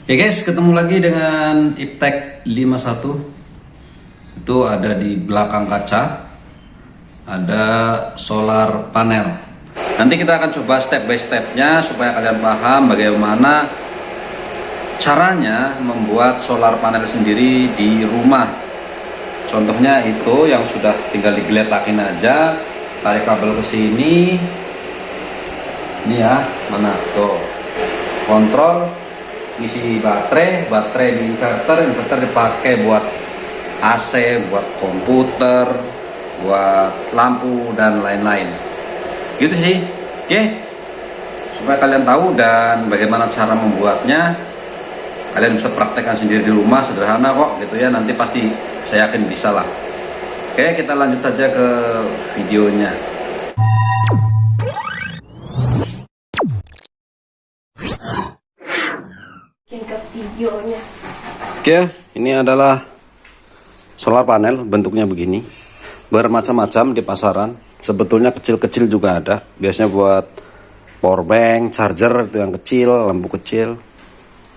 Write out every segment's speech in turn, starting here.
Ya guys, ketemu lagi dengan Iptek 51. Itu ada di belakang kaca, ada solar panel. Nanti kita akan coba step by stepnya supaya kalian paham bagaimana caranya membuat solar panel sendiri di rumah. Contohnya itu yang sudah tinggal digeletakin aja, tarik kabel ke sini. Ini ya, mana tuh kontrol, isi baterai di inverter dipakai buat AC, buat komputer, buat lampu dan lain-lain. Gitu sih, oke? Supaya kalian tahu dan bagaimana cara membuatnya, kalian bisa praktekkan sendiri di rumah, sederhana kok gitu ya. Nanti pasti saya yakin bisa lah. Oke, kita lanjut saja ke videonya. Oke, ini adalah solar panel, bentuknya begini, bermacam-macam di pasaran. Sebetulnya kecil-kecil juga ada, biasanya buat power bank, charger itu yang kecil, lampu kecil.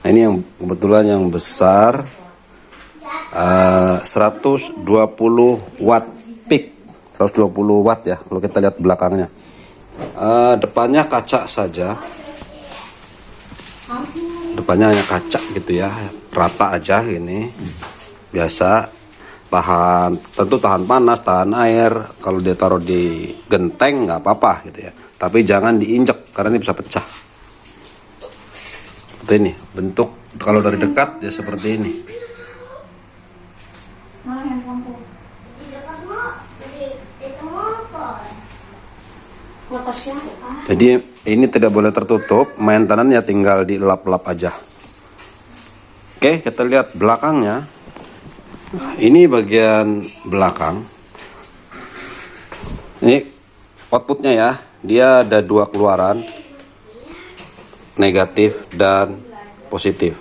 Nah, ini yang kebetulan yang besar, 120 watt peak, 120 watt ya kalau kita lihat belakangnya. Depannya kaca saja, depannya hanya kaca gitu ya, rata aja ini, biasa, tentu tahan panas, tahan air. Kalau dia taruh di genteng nggak apa-apa gitu ya, tapi jangan diinjek karena ini bisa pecah. Seperti ini bentuk, kalau dari dekat ya seperti ini. Jadi ini tidak boleh tertutup, maintenance-nya tinggal dilap-lap aja. Oke, kita lihat belakangnya. Ini bagian belakang. Ini outputnya ya, dia ada dua keluaran, negatif dan positif.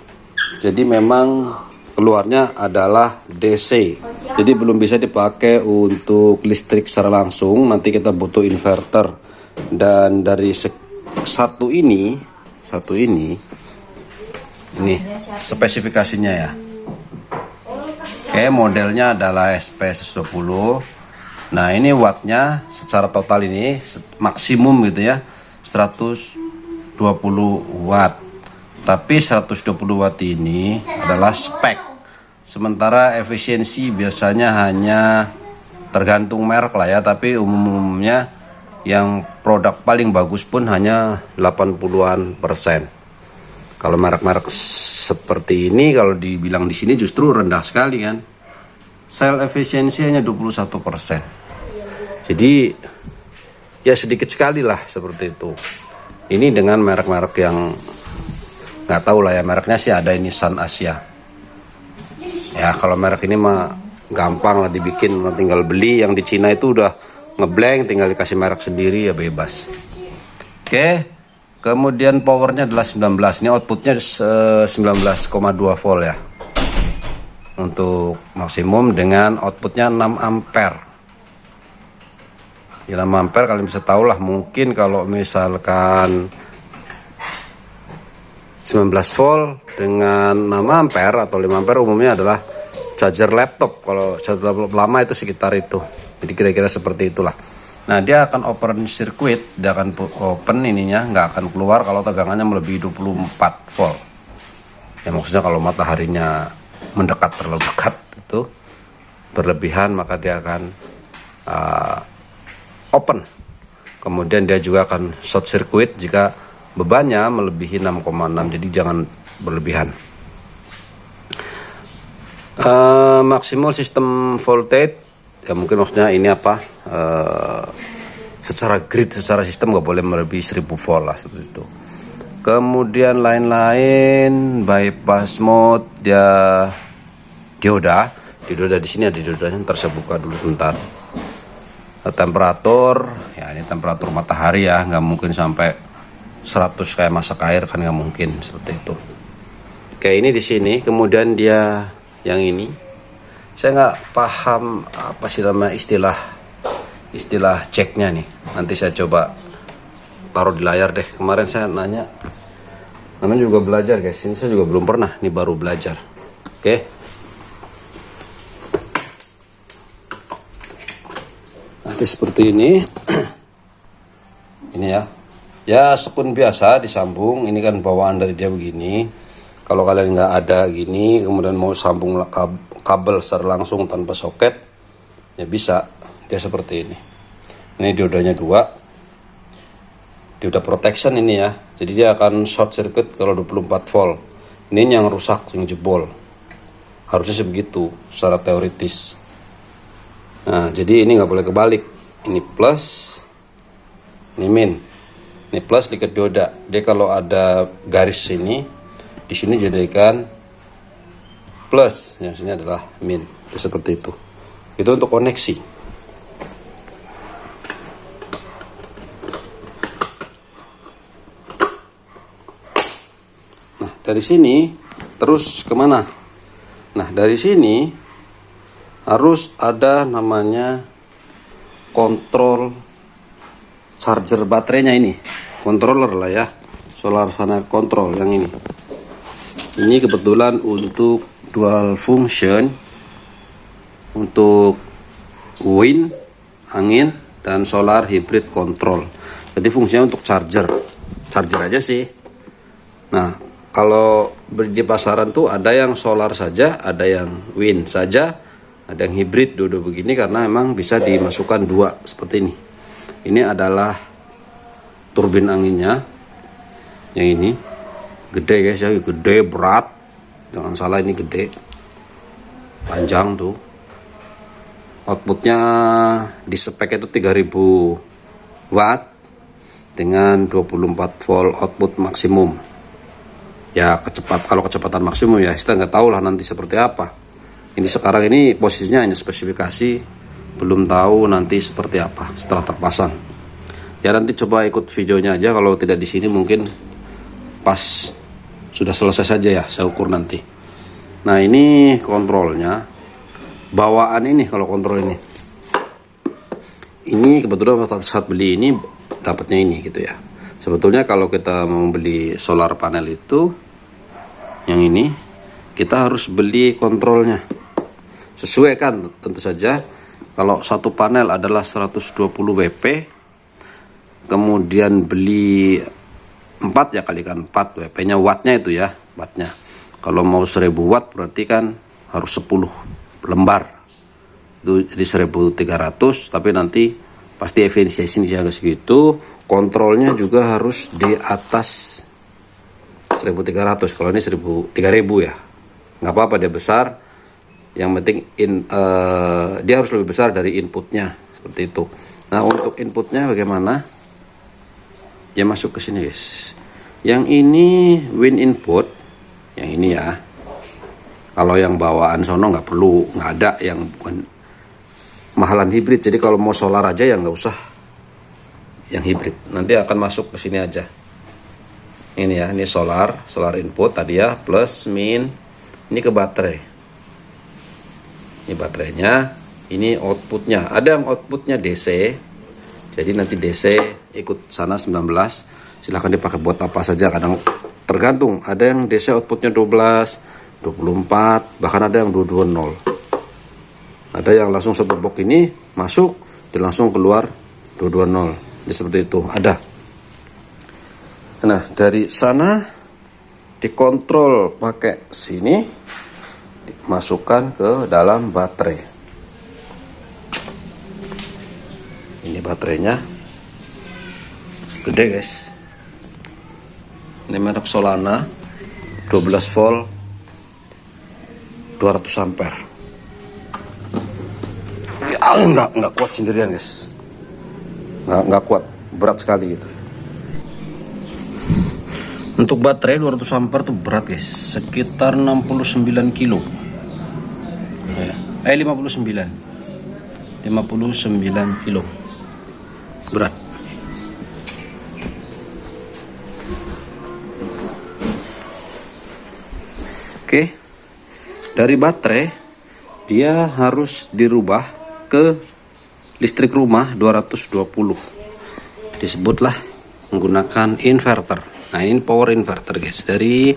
Jadi memang keluarnya adalah DC. Jadi belum bisa dipakai untuk listrik secara langsung. Nanti kita butuh inverter. Dan dari satu ini spesifikasinya ya. Oke, modelnya adalah SP120. Nah, ini wattnya secara total ini maksimum gitu ya, 120 watt. Tapi 120 watt ini adalah spek. Sementara efisiensi biasanya hanya tergantung merek lah ya, tapi umumnya yang produk paling bagus pun hanya 80-an %. Kalau merek-merek seperti ini, kalau dibilang di sini justru rendah sekali kan. Sel efisiensi hanya 21%. Jadi ya sedikit sekali lah seperti itu. Ini dengan merek-merek yang nggak tahu lah ya, mereknya sih ada ini Sun Asia. Ya kalau merek ini mah gampang lah dibikin, tinggal beli. Yang di Cina itu udah ngeblank, tinggal dikasih merek sendiri ya bebas. Oke, kemudian powernya adalah 19. Ini outputnya 19,2 volt ya untuk maksimum, dengan outputnya 6 ampere. Ya, 6 ampere kalian bisa tahu lah, mungkin kalau misalkan 19 volt dengan 6 ampere atau 5 ampere umumnya adalah charger laptop. Kalau charger laptop lama itu sekitar itu. Jadi kira-kira seperti itulah. Nah, dia akan open circuit, dia akan open ininya, nggak akan keluar kalau tegangannya melebihi 24 volt. Ya maksudnya kalau mataharinya mendekat, terlalu dekat itu berlebihan, maka dia akan open. Kemudian dia juga akan short circuit jika bebannya melebihi 6,6, jadi jangan berlebihan. Maksimal sistem voltage, ya mungkin maksudnya ini apa, secara grid, secara sistem nggak boleh melebihi 1000 volt lah seperti itu. Kemudian lain-lain, bypass mode, dioda di sini ada diodanya, ntar saya buka dulu sebentar. Temperatur, ya ini temperatur matahari ya, nggak mungkin sampai 100 kayak masak air kan, nggak mungkin seperti itu. Oke, ini di sini. Kemudian dia yang ini, saya nggak paham apa sih nama istilah ceknya nih. Nanti saya coba taruh di layar deh. Kemarin saya nanya Namanya juga belajar guys, ini saya juga belum pernah, ini baru belajar. Oke. Nanti seperti ini. Ini ya. Ya spoon biasa disambung, ini kan bawaan dari dia begini. Kalau kalian nggak ada gini, kemudian mau sambung kabel secara langsung tanpa soket, ya bisa. Dia seperti ini. Ini diodanya 2. Dioda protection ini ya. Jadi dia akan short circuit kalau 24 volt. Ini yang rusak, yang jebol. Harusnya sebegitu secara teoritis. Nah, jadi ini nggak boleh kebalik. Ini plus, ini min. Ini plus diikat dioda. Dia kalau ada garis sini, di sini jadikan plus, yang sini adalah min. Itu seperti itu. Itu untuk koneksi. Nah, dari sini terus kemana? Nah, dari sini harus ada namanya kontrol charger baterainya ini. Controller lah ya. Solar Sunlight Control yang ini. Ini kebetulan untuk dual function, untuk wind, angin, dan solar hybrid control. Jadi fungsinya untuk charger aja sih. Nah, kalau di pasaran tuh ada yang solar saja, ada yang wind saja, ada yang hybrid dua begini, karena memang bisa dimasukkan 2 seperti ini. Ini adalah turbin anginnya, yang ini gede guys ya, gede berat, jangan salah ini gede, panjang tuh. Outputnya di spek itu 3000 watt dengan 24 volt output maksimum. Ya kalau kecepatan maksimum ya kita nggak tahu lah nanti seperti apa. Ini sekarang ini posisinya hanya spesifikasi, belum tahu nanti seperti apa setelah terpasang. Ya nanti coba ikut videonya aja, kalau tidak di sini mungkin pas sudah selesai saja ya, saya ukur nanti. Nah, ini kontrolnya. Bawaan ini kalau kontrol ini. Ini kebetulan saat beli ini dapatnya ini gitu ya. Sebetulnya kalau kita mau beli solar panel itu yang ini, kita harus beli kontrolnya. Sesuai kan tentu saja. Kalau satu panel adalah 120 WP, kemudian beli 4 ya kalikan 4 WP-nya, wattnya itu ya, wattnya. Kalau mau 1000 watt berarti kan harus 10 lembar. Itu jadi 1300, tapi nanti pasti efisiensi jaga segitu. Kontrolnya juga harus di atas 1300. Kalau ini 3000 ya. Nggak apa-apa dia besar. Yang penting dia harus lebih besar dari inputnya, seperti itu. Nah, untuk inputnya bagaimana? Ya masuk ke sini guys. Yang ini win input, yang ini ya. Kalau yang bawaan sono nggak perlu, nggak ada yang bukan mahalan hibrid. Jadi kalau mau solar aja ya nggak usah yang hibrid. Nanti akan masuk ke sini aja. Ini ya, ini solar input tadi ya, plus min. Ini ke baterai. Ini baterainya, ini outputnya. Ada yang outputnya DC. Jadi nanti DC ikut sana 19. Silahkan dipakai buat apa saja, kadang tergantung. Ada yang DC outputnya 12, 24, bahkan ada yang 220. Ada yang langsung satu box ini masuk dan langsung keluar 220. Jadi seperti itu ada. Nah, dari sana dikontrol pakai sini, dimasukkan ke dalam baterai. Ini baterainya gede guys. Ini merek Solana 12 volt 200 ampere. Ya nggak kuat sendirian guys. Nggak kuat, berat sekali gitu. Untuk baterai 200 ampere tuh berat guys, sekitar 69 kilo. 59 kilo berat. Oke, dari baterai dia harus dirubah ke listrik rumah 220. Disebutlah menggunakan inverter. Nah ini power inverter guys, dari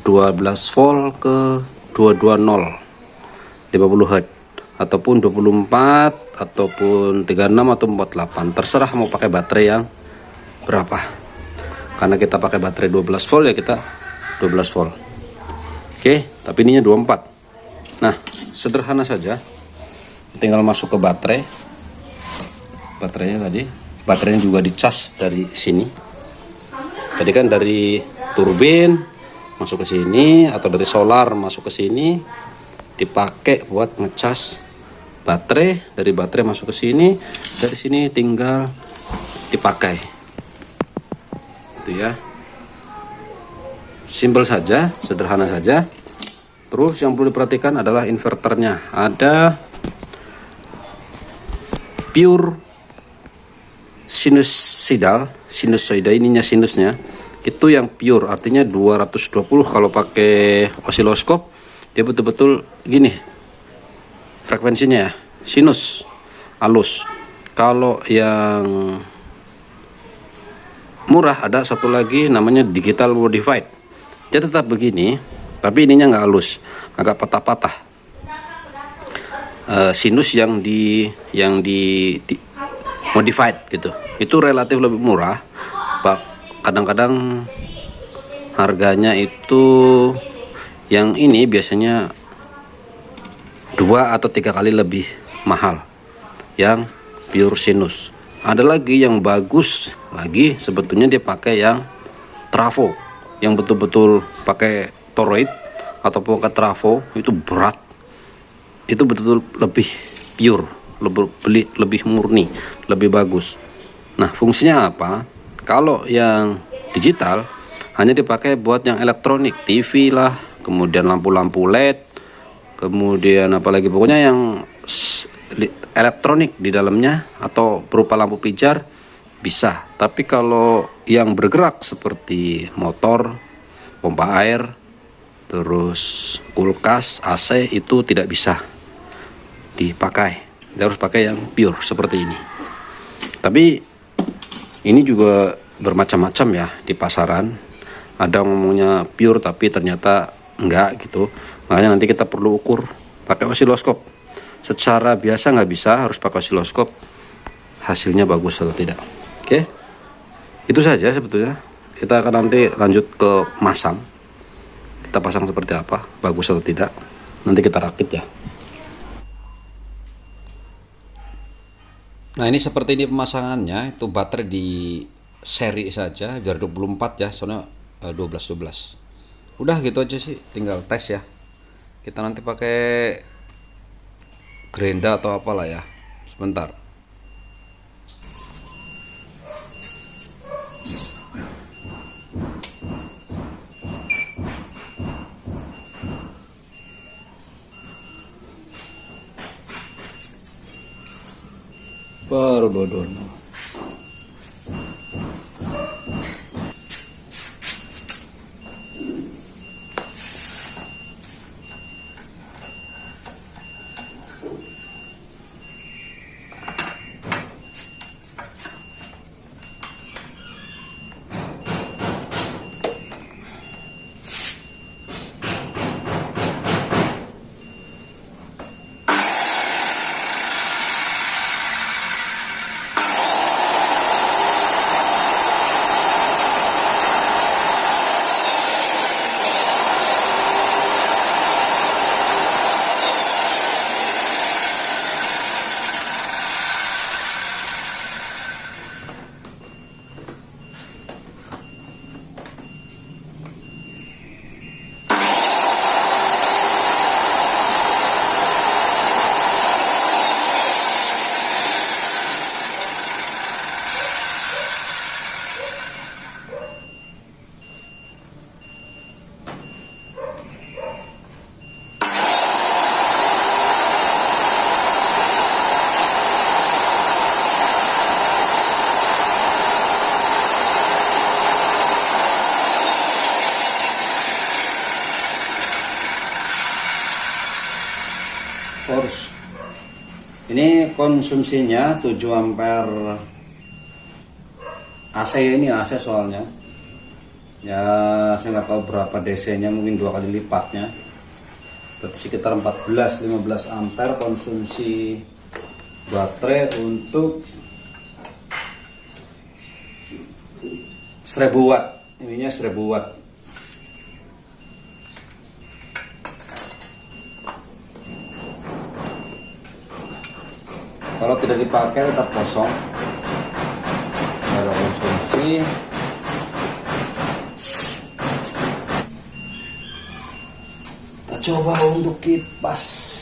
12 volt ke 220 50 Hz ataupun 24 ataupun 36 atau 48, terserah mau pakai baterai yang berapa. Karena kita pakai baterai 12 volt ya kita 12 volt. Oke, tapi ininya 24. Nah, sederhana saja. Tinggal masuk ke baterai. Baterainya tadi, baterainya juga dicas dari sini. Tadi kan dari turbin masuk ke sini atau dari solar masuk ke sini, dipakai buat ngecas baterai. Dari baterai masuk ke sini, dari sini tinggal dipakai. Itu ya. Simple saja, sederhana saja. Terus yang perlu diperhatikan adalah inverternya. Ada pure sinusoidal, ininya sinusnya itu yang pure, artinya 220. Kalau pakai osiloskop dia betul-betul gini frekuensinya ya, sinus halus. Kalau yang murah ada satu lagi namanya digital modified, dia tetap begini tapi ininya nggak halus, agak patah-patah. Sinus yang di modified gitu, itu relatif lebih murah Pak. Kadang-kadang harganya itu yang ini biasanya 2 atau 3 kali lebih mahal yang pure sinus. Ada lagi yang bagus lagi, sebetulnya dia pakai yang trafo, yang betul-betul pakai toroid ataupun pakai trafo, itu berat, itu betul-betul lebih pure, lebih murni, lebih bagus. Nah fungsinya apa? Kalau yang digital hanya dipakai buat yang elektronik, TV lah, kemudian lampu-lampu LED, kemudian apalagi pokoknya yang elektronik di dalamnya atau berupa lampu pijar bisa. Tapi kalau yang bergerak seperti motor, pompa air, terus kulkas, AC itu tidak bisa dipakai. Dia harus pakai yang pure seperti ini. Tapi ini juga bermacam-macam ya di pasaran. Ada ngomongnya pure tapi ternyata enggak gitu. Makanya nanti kita perlu ukur pakai osiloskop. Secara biasa nggak bisa, harus pakai osiloskop hasilnya bagus atau tidak. Oke, itu saja sebetulnya. Kita akan nanti lanjut ke masang. Kita pasang seperti apa, bagus atau tidak, nanti kita rakit ya. Nah ini seperti ini pemasangannya. Itu baterai di seri saja biar 24 ya, soalnya 12. Udah gitu aja sih, tinggal tes ya. Kita nanti pakai gerinda atau apalah ya. Sebentar. Baru dodon. Force. Ini konsumsinya 7 ampere AC, ini AC soalnya Ya saya nggak tahu berapa DC-nya, mungkin 2 kali lipatnya. Berarti sekitar 14-15 ampere konsumsi baterai untuk 1000 watt. Ininya 1000 watt. Kalau tidak dipakai tetap kosong, nggak ada konsumsi. Kita coba untuk kipas.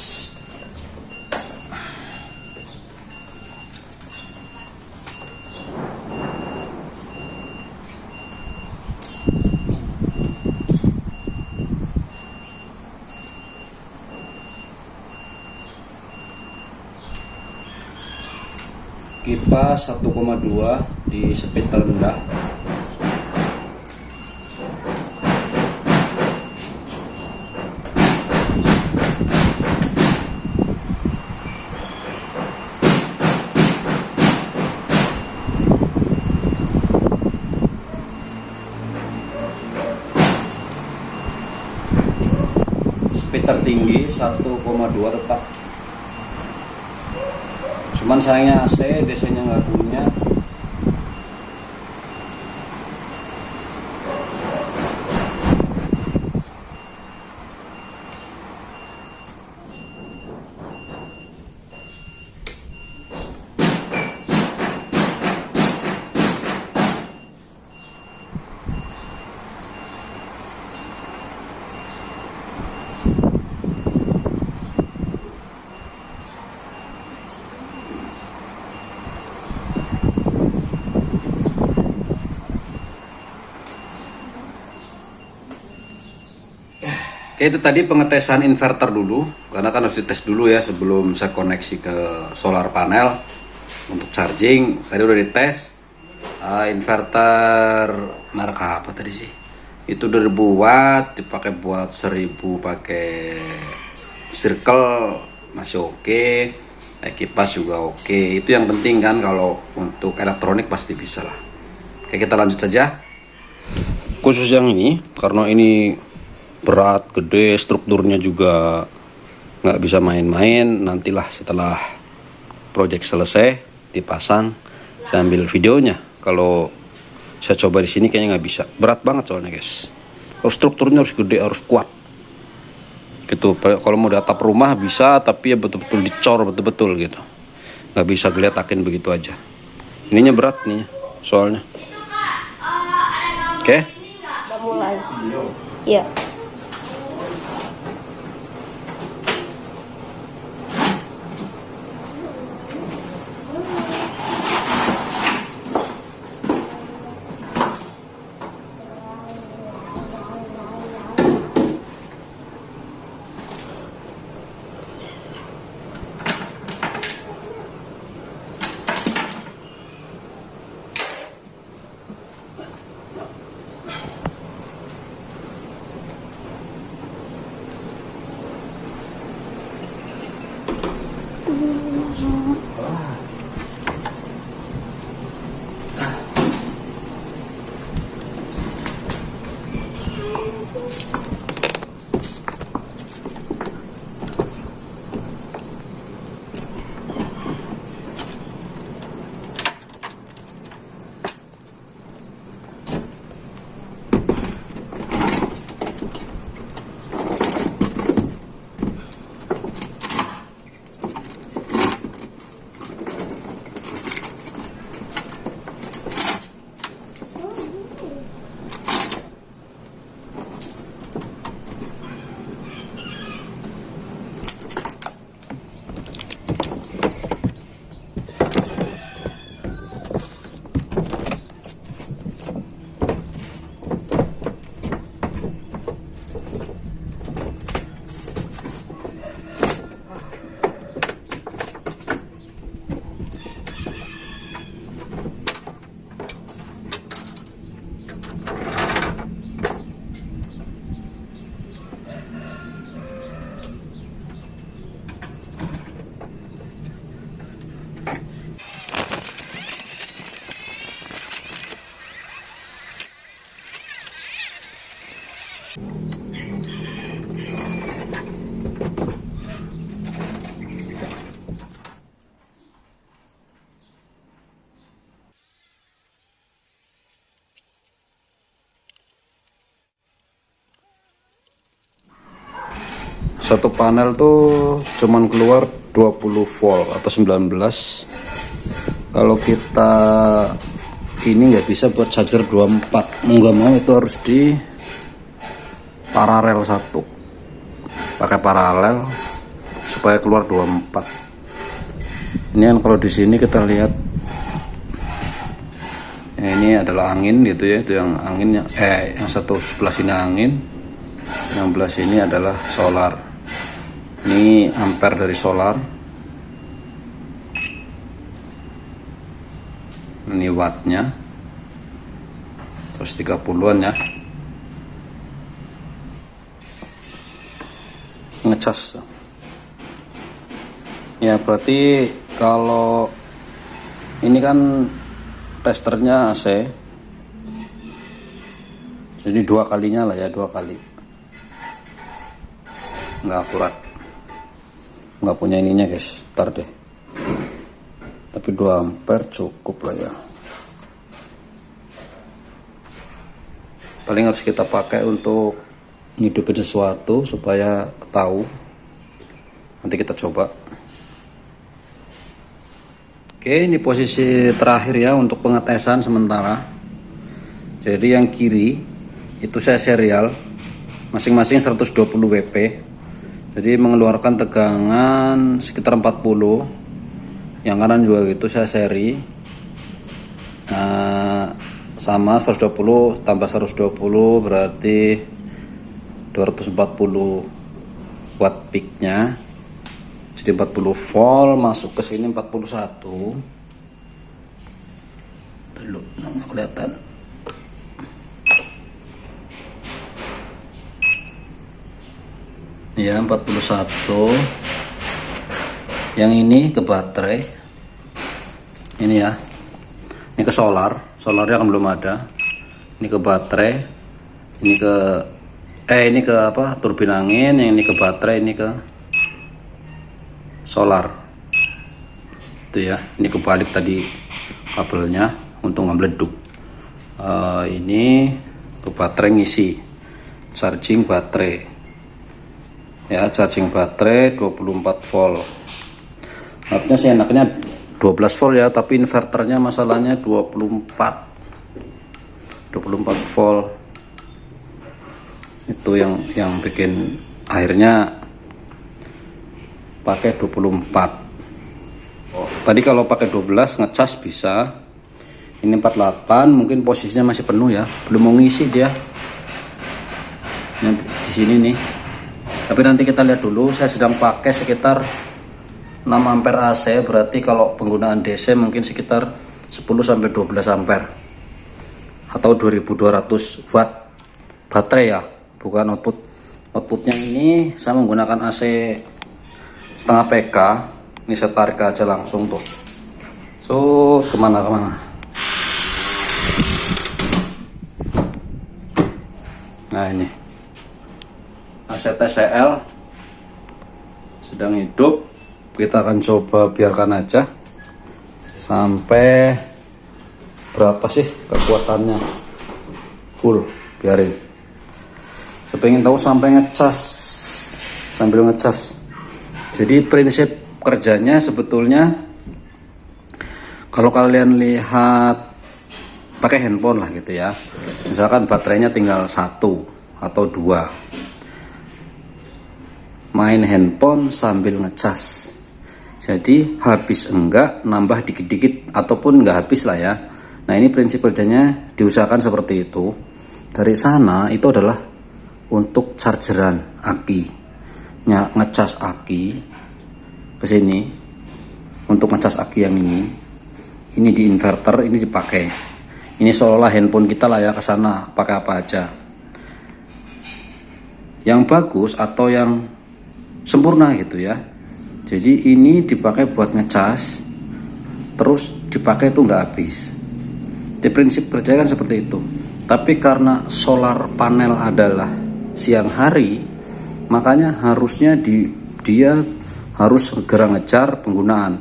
Kipas 1,2 di speed terendah. Speed tertinggi 1,2 tetap. Cuman sayangnya AC, DC-nya nggak punya. Oke, itu tadi pengetesan inverter dulu, karena kan harus dites dulu ya sebelum saya koneksi ke solar panel untuk charging. Tadi udah dites. Inverter merek apa tadi sih? Itu 2000 watt, dipakai buat 1000 pakai circle masih oke. Kipas juga oke. Itu yang penting kan, kalau untuk elektronik pasti bisa lah. Oke, kita lanjut saja. Khusus yang ini, karena ini berat, gede, strukturnya juga nggak bisa main-main. Nantilah setelah project selesai dipasang, saya ambil videonya. Kalau saya coba di sini kayaknya nggak bisa, berat banget soalnya guys. Kalau strukturnya harus gede, harus kuat gitu. Kalau mau di atap rumah bisa, tapi ya betul-betul dicor betul-betul gitu, nggak bisa geletakin begitu aja. Ininya berat nih soalnya. Oke, udah mulai. Iya. Satu panel tuh cuman keluar 20 volt atau 19. Kalau kita ini nggak bisa buat charger 24, mau nggak mau itu harus di paralel satu, pakai paralel supaya keluar 24. Ini kan kalau di sini kita lihat, ini adalah angin gitu ya, itu yang anginnya yang satu sebelah sini angin, yang sebelah sini adalah solar. Ini ampere dari solar, ini wattnya 130-an ya. Ngecas ya, berarti kalau ini kan testernya AC, jadi 2 kalinya lah ya, 2 kali. Nggak akurat, nggak punya ininya guys, ntar deh. Tapi 2 ampere cukup lah ya. Paling harus kita pakai untuk ngidupin sesuatu supaya tahu. Nanti kita coba. Oke, ini posisi terakhir ya untuk pengetesan sementara. Jadi yang kiri itu saya serial, masing-masing 120 Wp. Jadi mengeluarkan tegangan sekitar 40. Yang kanan juga gitu, saya seri. Sama 120 tambah 120 berarti 240 watt peaknya. Jadi 40 volt masuk ke sini 41. Dulu nggak kelihatan. Ya 41. Yang ini ke baterai. Ini ya. Ini ke solar. Solarnya kan belum ada. Ini ke baterai. Ini ke apa? Turbin angin, yang ini ke baterai, ini ke solar. Itu ya. Ini kebalik tadi kabelnya untuk ngebeleduk. Ini ke baterai ngisi. Charging baterai. Ya, charging baterai 24 volt. Harusnya sih enaknya 12 volt ya, tapi inverternya masalahnya 24 volt. Itu yang bikin akhirnya pakai 24. Tadi kalau pakai 12 ngecas bisa. Ini 48 mungkin posisinya masih penuh ya, belum mau ngisi dia. Nanti di sini nih. Tapi nanti kita lihat dulu, saya sedang pakai sekitar 6 ampere AC, berarti kalau penggunaan DC mungkin sekitar 10 sampai 12 ampere atau 2200 watt baterai ya, bukan outputnya. Ini saya menggunakan AC setengah PK. Ini saya tarik aja langsung tuh, so kemana-kemana. Nah ini AC TCL sedang hidup. Kita akan coba biarkan aja sampai berapa sih kekuatannya full, biarin. Saya pengen tahu sampai ngecas, sambil ngecas. Jadi prinsip kerjanya sebetulnya kalau kalian lihat pakai handphone lah gitu ya, misalkan baterainya tinggal 1 atau 2, main handphone sambil ngecas. Jadi habis enggak nambah dikit-dikit ataupun enggak habis lah ya. Nah ini prinsip kerjanya, diusahakan seperti itu. Dari sana itu adalah untuk chargeran aki, ngecas aki ke sini untuk ngecas aki yang ini di inverter, ini dipakai. Ini seolah handphone kita lah ya, ke sana pakai apa aja. Yang bagus atau yang sempurna gitu ya. Jadi ini dipakai buat ngecas, terus dipakai itu nggak habis. Di prinsip kerja kan seperti itu. Tapi karena solar panel adalah siang hari, makanya harusnya dia harus segera ngejar penggunaan.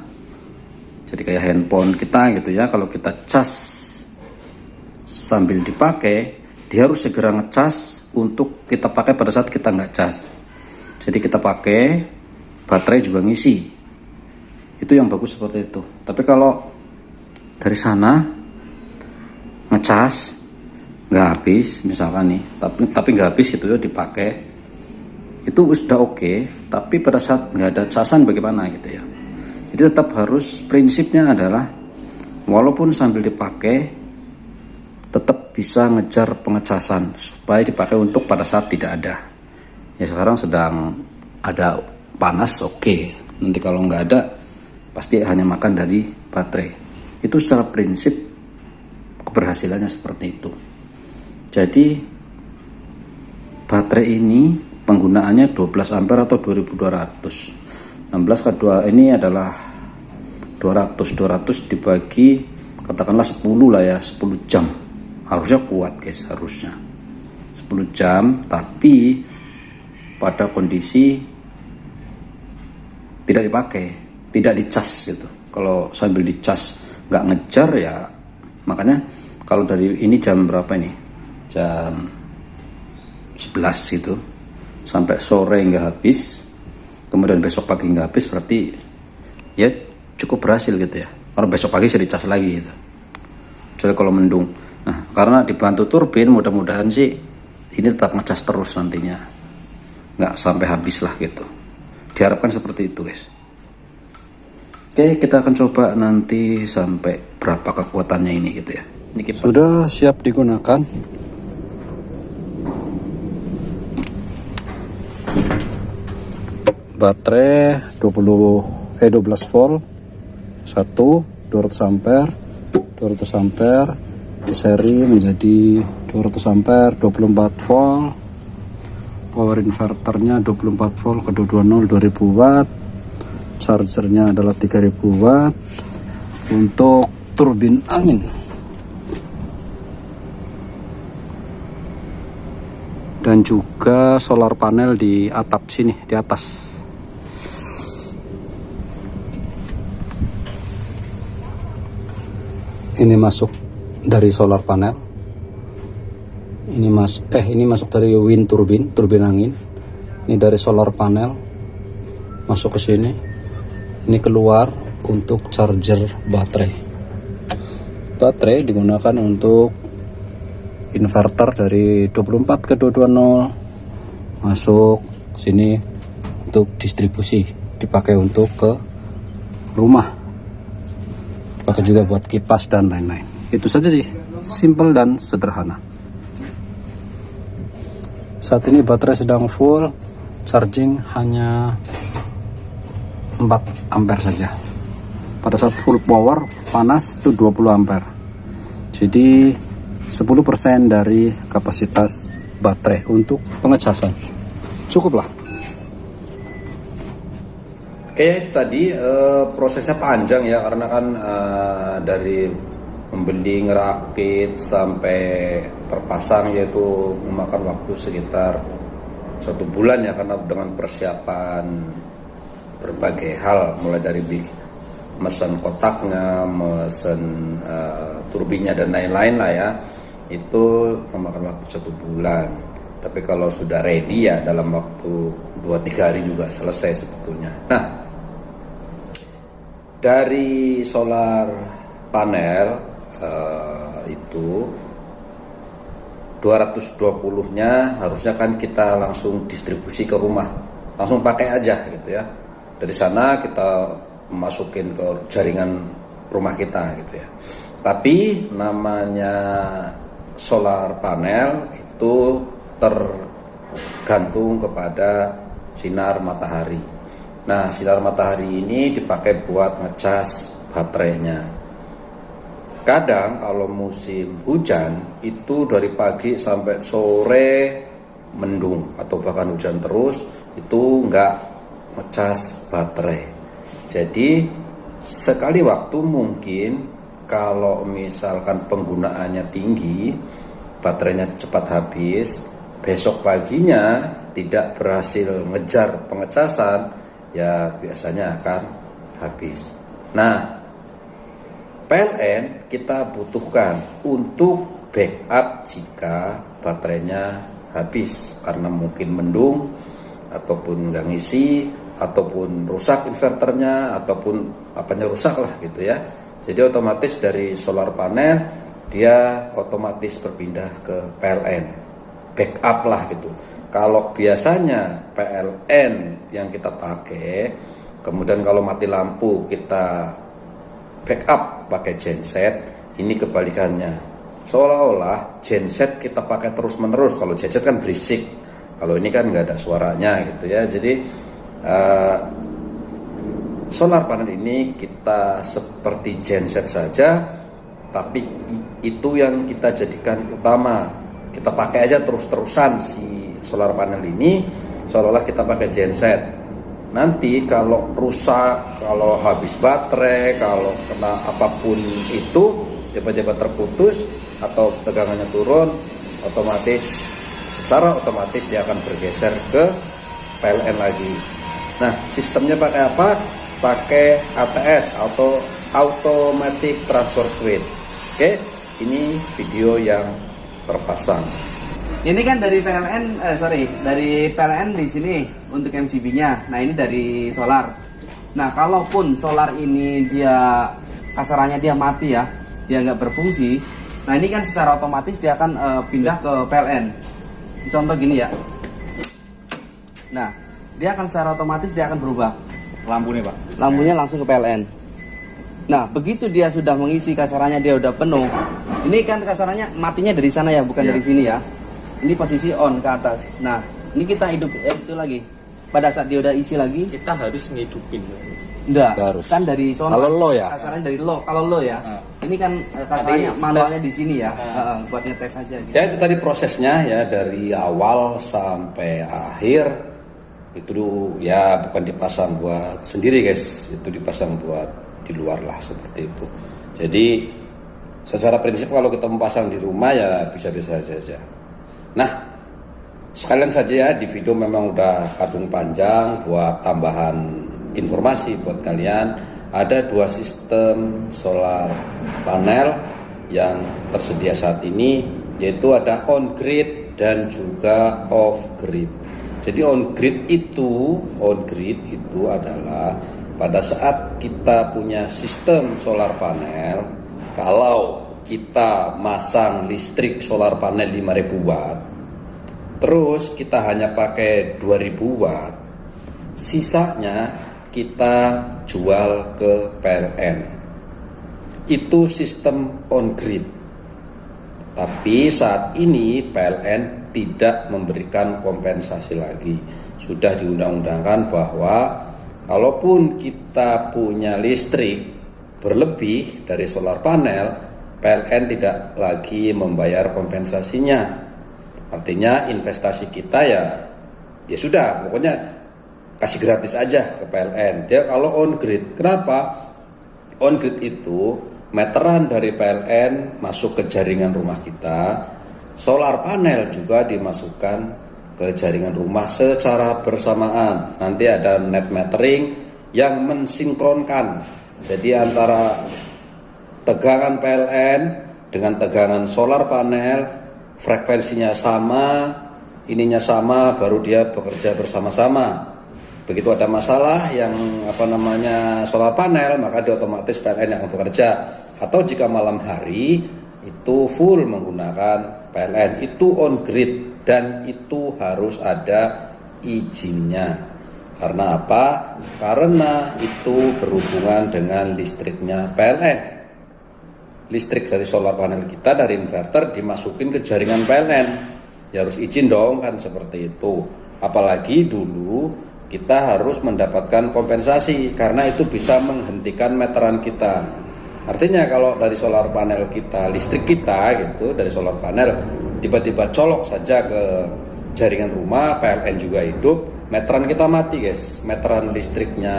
Jadi kayak handphone kita gitu ya, kalau kita cas sambil dipakai, dia harus segera ngecas untuk kita pakai pada saat kita nggak cas. Jadi kita pakai, baterai juga ngisi. Itu yang bagus seperti itu. Tapi kalau dari sana ngecas nggak habis misalkan nih, tapi nggak habis itu ya dipakai, itu sudah oke. Tapi pada saat nggak ada casan bagaimana gitu ya. Jadi tetap harus, prinsipnya adalah walaupun sambil dipakai tetap bisa ngejar pengecasan supaya dipakai untuk pada saat tidak ada. Ya sekarang sedang ada panas, oke. Nanti kalau nggak ada pasti hanya makan dari baterai. Itu secara prinsip keberhasilannya seperti itu. Jadi baterai ini penggunaannya 12 ampere atau 2200. 16 ke 2 ini adalah 200 dibagi katakanlah 10 lah ya, 10 jam. Harusnya kuat guys, harusnya 10 jam, tapi pada kondisi tidak dipakai, tidak dicas gitu. Kalau sambil dicas nggak ngejar ya, makanya kalau dari ini jam berapa ini, jam 11 gitu sampai sore nggak habis, kemudian besok pagi nggak habis, berarti ya cukup berhasil gitu ya. Kalau besok pagi bisa dicas lagi gitu. Jadi kalau mendung, nah karena dibantu turbin, mudah-mudahan sih ini tetap ngecas terus nantinya, nggak sampai habis lah gitu. Diharapkan seperti itu guys. Oke, kita akan coba nanti sampai berapa kekuatannya ini gitu ya. Ini sudah siap digunakan. Baterai 12 volt 200 ampere di seri menjadi 200 ampere, 24 volt. Power inverternya 24 volt ke 220 2000 watt. Chargernya adalah 3000 watt. Untuk turbin angin dan juga solar panel di atap sini, di atas. Ini masuk dari solar panel. Ini masuk dari wind turbin angin. Ini dari solar panel masuk ke sini. Ini keluar untuk charger baterai. Baterai digunakan untuk inverter dari 24 ke 220 masuk sini untuk distribusi, dipakai untuk ke rumah, dipakai juga buat kipas dan lain-lain. Itu saja sih, simple dan sederhana. Saat ini baterai sedang full, charging hanya 4 ampere saja. Pada saat full power panas itu 20 ampere. Jadi 10% dari kapasitas baterai untuk pengecasan. Cukuplah. Oke, itu tadi prosesnya panjang ya, karena kan dari membeli, ngerakit sampai terpasang yaitu memakan waktu sekitar 1 bulan ya, karena dengan persiapan berbagai hal, mulai dari mesen kotaknya, mesen turbinnya dan lain-lain lah ya, itu memakan waktu 1 bulan. Tapi kalau sudah ready ya dalam waktu 2-3 hari juga selesai sebetulnya. Nah, dari solar panel itu 220-nya harusnya kan kita langsung distribusi ke rumah, langsung pakai aja gitu ya. Dari sana kita masukin ke jaringan rumah kita gitu ya. Tapi namanya solar panel itu tergantung kepada sinar matahari. Nah, sinar matahari ini dipakai buat ngecas baterainya. Kadang kalau musim hujan itu dari pagi sampai sore mendung atau bahkan hujan terus, itu nggak ngecas baterai. Jadi sekali waktu mungkin kalau misalkan penggunaannya tinggi, baterainya cepat habis, besok paginya tidak berhasil ngejar pengecasan, ya biasanya akan habis. Nah, PLN kita butuhkan untuk backup jika baterainya habis karena mungkin mendung ataupun nggak ngisi, ataupun rusak inverternya, ataupun apanya rusak lah gitu ya. Jadi otomatis dari solar panel dia otomatis berpindah ke PLN, backup lah gitu. Kalau biasanya PLN yang kita pakai, kemudian kalau mati lampu kita backup pakai genset, ini kebalikannya. Seolah-olah genset kita pakai terus-menerus. Kalau genset kan berisik, kalau ini kan nggak ada suaranya gitu ya. Jadi solar panel ini kita seperti genset saja, tapi itu yang kita jadikan utama. Kita pakai aja terus-terusan si solar panel ini, seolah-olah kita pakai genset. Nanti kalau rusak, kalau habis baterai, kalau kena apapun itu, tiba-tiba terputus atau tegangannya turun, secara otomatis dia akan bergeser ke PLN lagi. Nah, sistemnya pakai apa? Pakai ATS, Automatic Transfer Switch. Oke, ini video yang terpasang. Ini kan dari PLN, dari PLN di sini untuk MCB-nya. Nah, ini dari solar. Nah, kalaupun solar ini dia kasarannya dia mati ya, dia nggak berfungsi. Nah, ini kan secara otomatis dia akan pindah ke PLN. Contoh gini ya. Nah, dia akan secara otomatis dia akan berubah. Lampunya Pak. Lampunya langsung ke PLN. Nah, begitu dia sudah mengisi kasarannya dia udah penuh. Ini kan kasarannya matinya dari sana ya, bukan dari sini ya. Ini posisi on ke atas. Nah, ini kita hidup itu lagi. Pada saat dia udah isi lagi, kita harus ngidupin. enggak. Harus. Kan dari sono. Kalau low ya? Kasarannya dari low. Kalau low ya. Ini kan kasarannya manualnya di sini ya. Buat ngetes aja gitu. Ya itu tadi prosesnya ya, dari awal sampai akhir itu ya bukan dipasang buat sendiri guys, itu dipasang buat di luar lah seperti itu. Jadi secara prinsip kalau kita memasang di rumah ya bisa-bisa saja. Nah, sekalian saja ya, di video memang udah kadung panjang buat tambahan informasi buat kalian. Ada 2 sistem solar panel yang tersedia saat ini, yaitu ada on grid dan juga off grid. Jadi on grid itu adalah pada saat kita punya sistem solar panel, kalau kita masang listrik solar panel 5000 watt, terus kita hanya pakai 2000 watt, sisanya kita jual ke PLN. Itu sistem on grid. Tapi saat ini PLN tidak memberikan kompensasi lagi. Sudah diundang-undangkan bahwa kalaupun kita punya listrik berlebih dari solar panel, PLN tidak lagi membayar kompensasinya. Artinya investasi kita ya sudah, pokoknya kasih gratis aja ke PLN. Dia kalau on grid, kenapa? On grid itu meteran dari PLN masuk ke jaringan rumah kita, solar panel juga dimasukkan ke jaringan rumah secara bersamaan. Nanti ada net metering yang mensinkronkan. Jadi antara tegangan PLN dengan tegangan solar panel, frekuensinya sama, ininya sama, baru dia bekerja bersama-sama. Begitu ada masalah yang solar panel, maka dia otomatis PLN yang akan bekerja. Atau jika malam hari itu full menggunakan PLN, itu on grid dan itu harus ada izinnya. Karena apa? Karena itu berhubungan dengan listriknya PLN. Listrik dari solar panel kita, dari inverter dimasukin ke jaringan PLN, ya harus izin dong kan, seperti itu. Apalagi dulu kita harus mendapatkan kompensasi karena itu bisa menghentikan meteran kita. Artinya kalau dari solar panel kita, listrik kita gitu dari solar panel tiba-tiba colok saja ke jaringan rumah, PLN juga hidup, meteran kita mati guys, meteran listriknya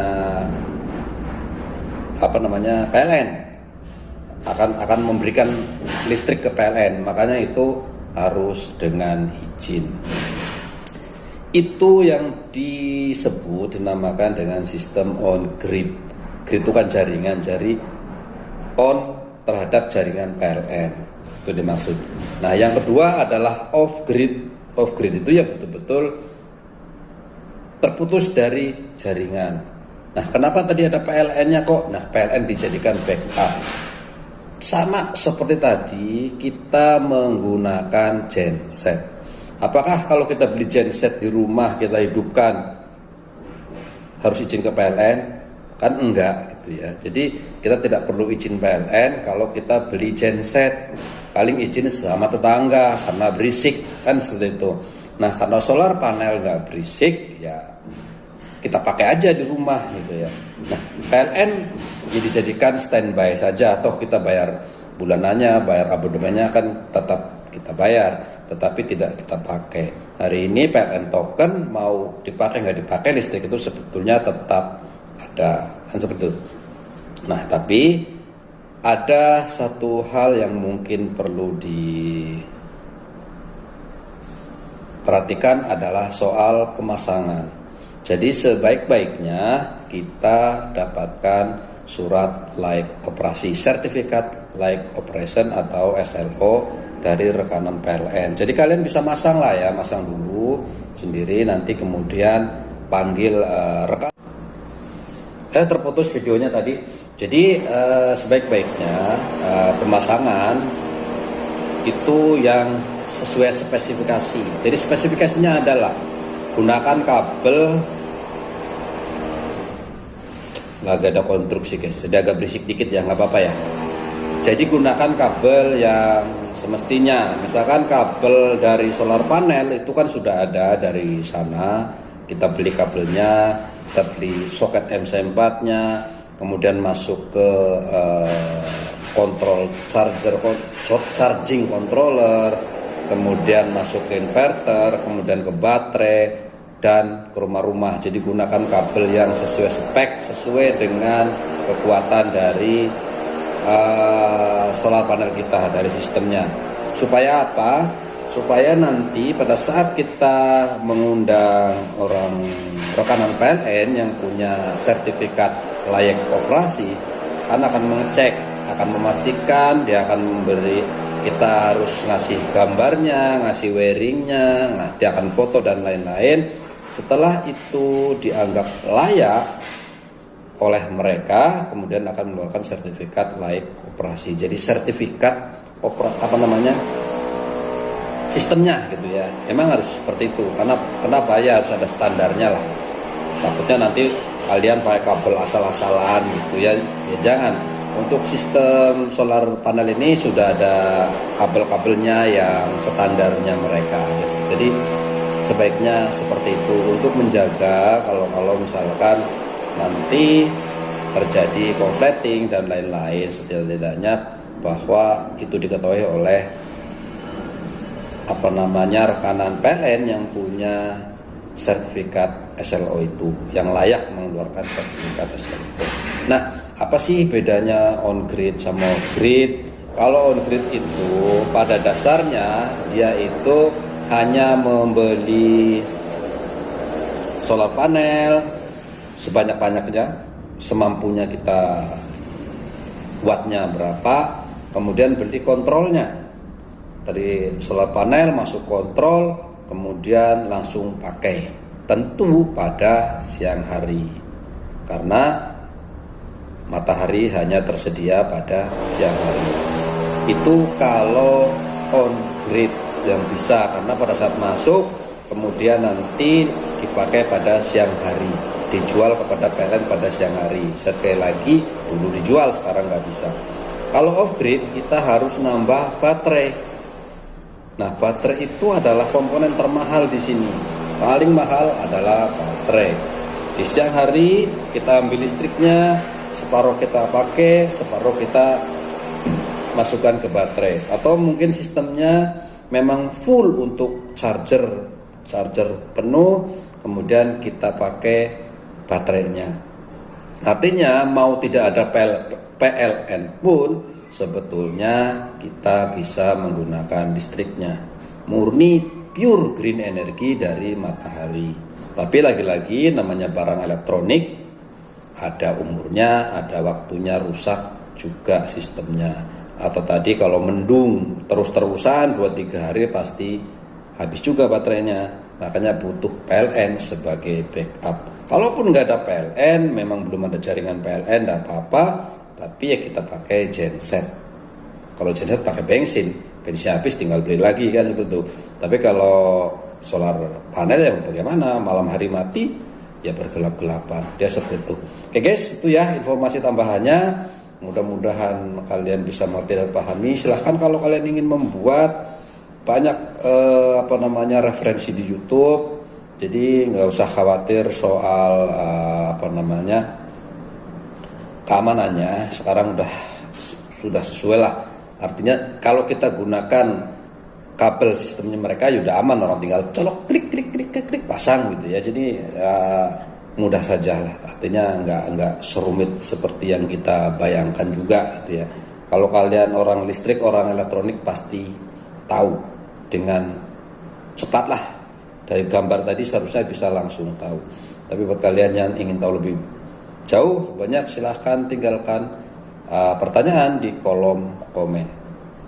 PLN akan memberikan listrik ke PLN, makanya itu harus dengan izin. Itu yang dinamakan dengan sistem on grid. Grid itu kan jaringan, jadi on terhadap jaringan PLN, itu dimaksud. Nah, yang kedua adalah off grid. Off grid itu ya betul-betul terputus dari jaringan. Nah, kenapa tadi ada PLN-nya kok? Nah, PLN dijadikan backup. Sama seperti tadi kita menggunakan genset. Apakah kalau kita beli genset di rumah kita hidupkan harus izin ke PLN? Kan enggak gitu ya. Jadi kita tidak perlu izin PLN kalau kita beli genset. Paling izin sama tetangga karena berisik kan seperti itu. Nah, karena solar panel nggak berisik ya kita pakai aja di rumah gitu ya. Nah, PLN ya dijadikan standby saja, atau kita bayar bulanannya, bayar abonemennya kan tetap kita bayar, tetapi tidak kita pakai. Hari ini PLN token mau dipakai nggak dipakai, listrik itu sebetulnya tetap ada, kan seperti itu. Nah, tapi ada satu hal yang mungkin perlu diperhatikan adalah soal pemasangan. Jadi sebaik-baiknya kita dapatkan surat layak operasi, sertifikat layak operation atau SLO dari rekanan PLN. Jadi kalian bisa masang lah ya, masang dulu sendiri, nanti kemudian panggil rekan. Terputus videonya tadi. Jadi sebaik-baiknya pemasangan itu yang sesuai spesifikasi. Jadi spesifikasinya adalah gunakan kabel, nggak ada konstruksi guys, jadi agak berisik dikit ya, nggak apa-apa ya. Jadi gunakan kabel yang semestinya, misalkan kabel dari solar panel itu kan sudah ada dari sana, kita beli kabelnya, kita beli soket MC4 nya, kemudian masuk ke kontrol charging controller, kemudian masuk ke inverter, kemudian ke baterai, dan ke rumah-rumah. Jadi gunakan kabel yang sesuai spek, sesuai dengan kekuatan dari solar panel kita, dari sistemnya. Supaya apa? Supaya nanti pada saat kita mengundang orang rekanan PLN yang punya sertifikat layak operasi, akan mengecek, akan memastikan, dia akan memberi, kita harus ngasih gambarnya, ngasih wiringnya, dia akan foto dan lain-lain. Setelah itu dianggap layak oleh mereka, kemudian akan mengeluarkan sertifikat layak operasi. Jadi sertifikat sistemnya gitu ya. Emang harus seperti itu, karena kenapa ya, harus ada standarnya lah. Takutnya nanti kalian pakai kabel asal-asalan gitu ya. Ya jangan. Untuk sistem solar panel ini sudah ada kabel-kabelnya yang standarnya mereka. Jadi sebaiknya seperti itu untuk menjaga kalau misalkan nanti terjadi konsleting dan lain-lain, setidaknya bahwa itu diketahui oleh rekanan PLN yang punya sertifikat SLO itu, yang layak mengeluarkan sertifikat SLO. Nah, apa sih bedanya on grid sama off grid? Kalau on grid itu pada dasarnya dia itu hanya membeli solar panel sebanyak-banyaknya, semampunya kita, wattnya berapa, kemudian beli kontrolnya dari solar panel, masuk kontrol, kemudian langsung pakai, tentu pada siang hari karena matahari hanya tersedia pada siang hari. Itu kalau on grid yang bisa, karena pada saat masuk kemudian nanti dipakai pada siang hari, dijual kepada PLN pada siang hari. Sekali lagi, dulu dijual, sekarang nggak bisa. Kalau off grid kita harus nambah baterai. Nah, baterai itu adalah komponen termahal di sini. Paling mahal adalah baterai. Di siang hari kita ambil listriknya, separuh kita pakai, separuh kita masukkan ke baterai. Atau mungkin sistemnya memang full untuk charger penuh, kemudian kita pakai baterainya. Artinya mau tidak ada PLN pun sebetulnya kita bisa menggunakan listriknya, murni pure green energy dari matahari. Tapi lagi-lagi namanya barang elektronik, ada umurnya, ada waktunya rusak juga sistemnya. Atau tadi kalau mendung terus-terusan 2-3 hari pasti habis juga baterainya. Makanya butuh PLN sebagai backup. Kalaupun nggak ada PLN, memang belum ada jaringan PLN, nggak apa-apa, tapi ya kita pakai genset. Kalau genset pakai bensin habis tinggal beli lagi kan seperti itu. Tapi kalau solar panel ya bagaimana, malam hari mati ya bergelap-gelapan, dia seperti itu. Oke guys, itu ya informasi tambahannya. Mudah-mudahan kalian bisa mengerti dan pahami. Silahkan kalau kalian ingin membuat banyak referensi di YouTube, jadi nggak usah khawatir soal keamanannya. Sekarang sudah sesuai lah. Artinya kalau kita gunakan kabel sistemnya mereka ya udah aman, orang tinggal colok klik pasang gitu ya. Jadi mudah saja lah. Artinya nggak serumit seperti yang kita bayangkan juga gitu ya. Kalau kalian orang listrik, orang elektronik pasti tahu dengan cepat lah. Dari gambar tadi seharusnya bisa langsung tahu. Tapi buat kalian yang ingin tahu lebih jauh, banyak silahkan tinggalkan pertanyaan di kolom komen.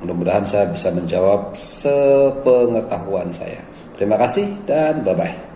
Mudah-mudahan saya bisa menjawab sepengetahuan saya. Terima kasih dan bye-bye.